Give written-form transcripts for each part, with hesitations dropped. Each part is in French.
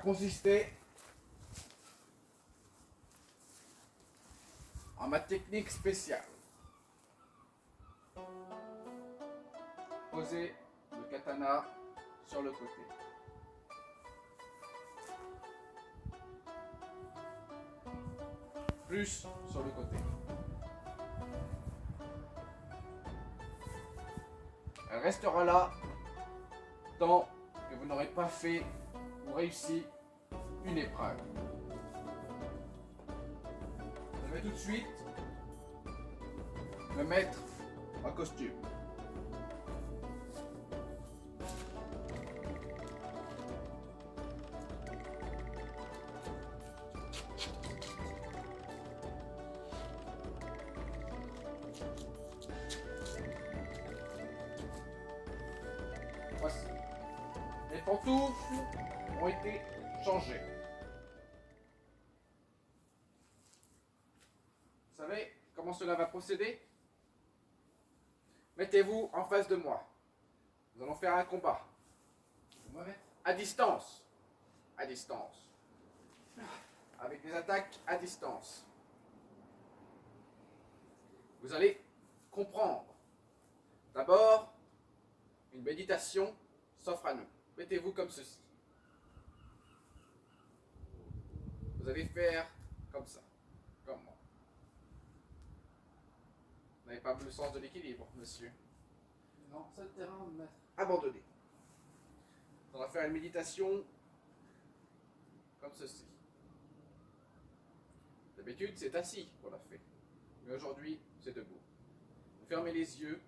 consisté en ma technique spéciale. Poser le katana sur le côté. Plus sur le côté. Elle restera là tant que vous n'aurez pas fait ou réussi une épreuve. Je vais tout de suite me mettre en costume. Voici. Les pantoufles ont été changées. Vous savez comment cela va procéder? Mettez-vous en face de moi. Nous allons faire un combat. À distance. À distance. Avec des attaques à distance. Vous allez comprendre. D'abord, une méditation s'offre à nous. Mettez-vous comme ceci. Vous allez faire comme ça, comme moi. Vous n'avez pas le sens de l'équilibre, monsieur. Non, c'est le terrain, maître. Abandonnez. On va faire une méditation comme ceci. D'habitude, c'est assis qu'on l'a fait. Mais aujourd'hui, c'est debout. Vous fermez les yeux.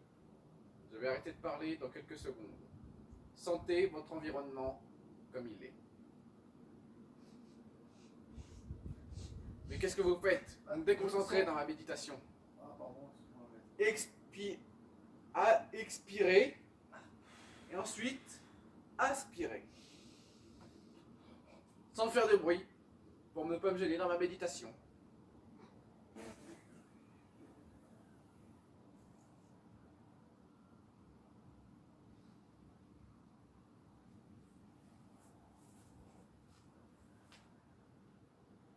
Je vais arrêter de parler dans quelques secondes. Sentez votre environnement comme il est. Mais qu'est-ce que vous faites? Vous me déconcentrez dans la méditation. Ah, pardon, excuse-moi, maître. Expirez. Et ensuite, aspirez. Sans faire de bruit, pour ne pas me gêner dans ma méditation.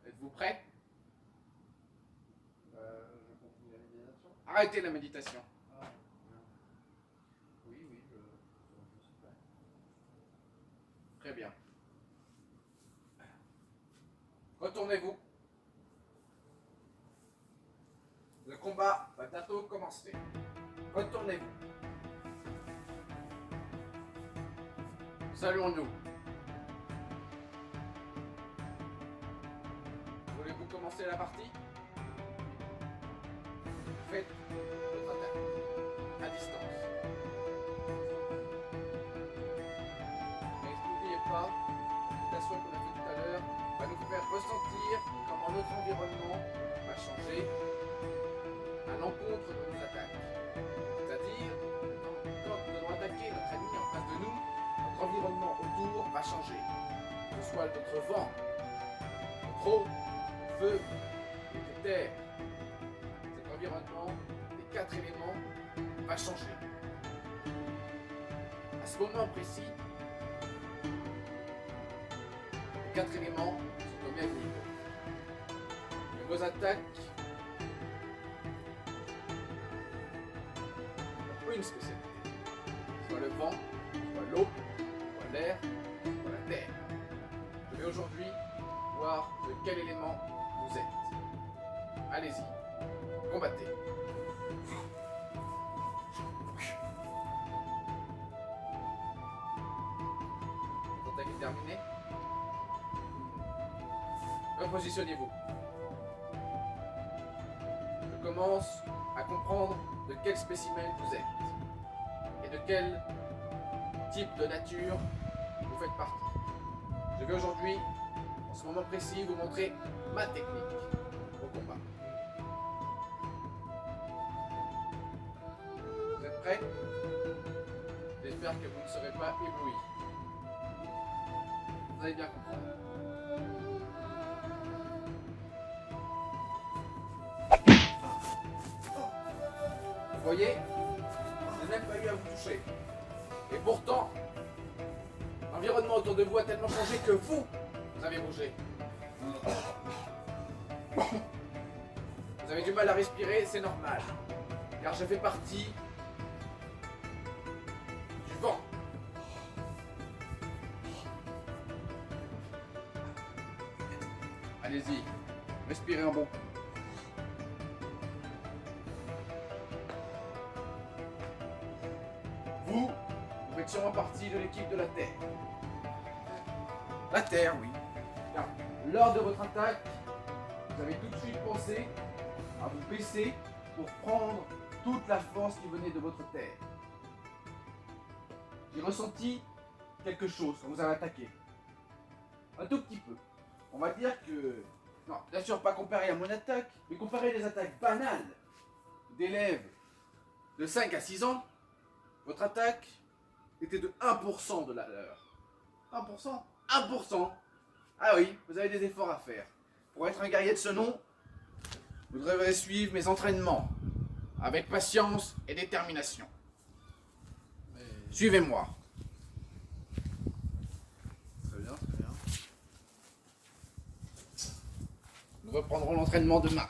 Êtes-vous prêts? Je continue la méditation. Arrêtez la méditation. Ah, bien. Oui, je suis prêt. Très bien. Retournez-vous. Le combat va bientôt commencer. Retournez-vous. Saluons-nous. Voulez-vous commencer la partie? Faites votre attaque à distance. Mais n'oubliez pas, la méditation qu'on a fait tout à l'heure va nous faire ressentir comment notre environnement va changer à l'encontre de nos attaques. C'est-à-dire, quand nous allons attaquer notre ennemi en face de nous, notre environnement autour va changer. Que ce soit notre vent, notre eau, feu, de terre. Cet environnement, les 4 éléments, va changer. À ce moment précis, les 4 éléments sont au même niveau. Et vos attaques ont une spécialité. Soit le vent, soit l'eau, soit l'air, soit la terre. Je vais aujourd'hui voir de quel élément vous êtes. Allez-y, combattez. Votre attaque est terminée. Repositionnez-vous. Je commence à comprendre de quel spécimen vous êtes et de quel type de nature vous faites partie. Je vais aujourd'hui, en ce moment précis, vous montrer ma technique au combat. Vous êtes prêts? J'espère que vous ne serez pas éblouis. Vous allez bien comprendre. Vous voyez, je n'ai même pas eu à vous toucher. Et pourtant, l'environnement autour de vous a tellement changé que vous Vous avez bougé. Vous avez du mal à respirer, c'est normal. Car je fais partie du vent. Allez-y, respirez un bon coup. Vous faites sûrement partie de l'équipe de la Terre. La Terre, oui. Car lors de votre attaque, vous avez tout de suite pensé à vous baisser pour prendre toute la force qui venait de votre Terre. J'ai ressenti quelque chose quand vous avez attaqué. Un tout petit peu. On va dire que... Non, bien sûr pas comparé à mon attaque, mais comparé à des attaques banales d'élèves de 5 à 6 ans, votre attaque était de 1% de la leur. 1%. 1%. Ah oui, vous avez des efforts à faire. Pour être un guerrier de ce nom, vous devrez suivre mes entraînements avec patience et détermination. Mais... Suivez-moi. Très bien, très bien. Nous reprendrons l'entraînement demain.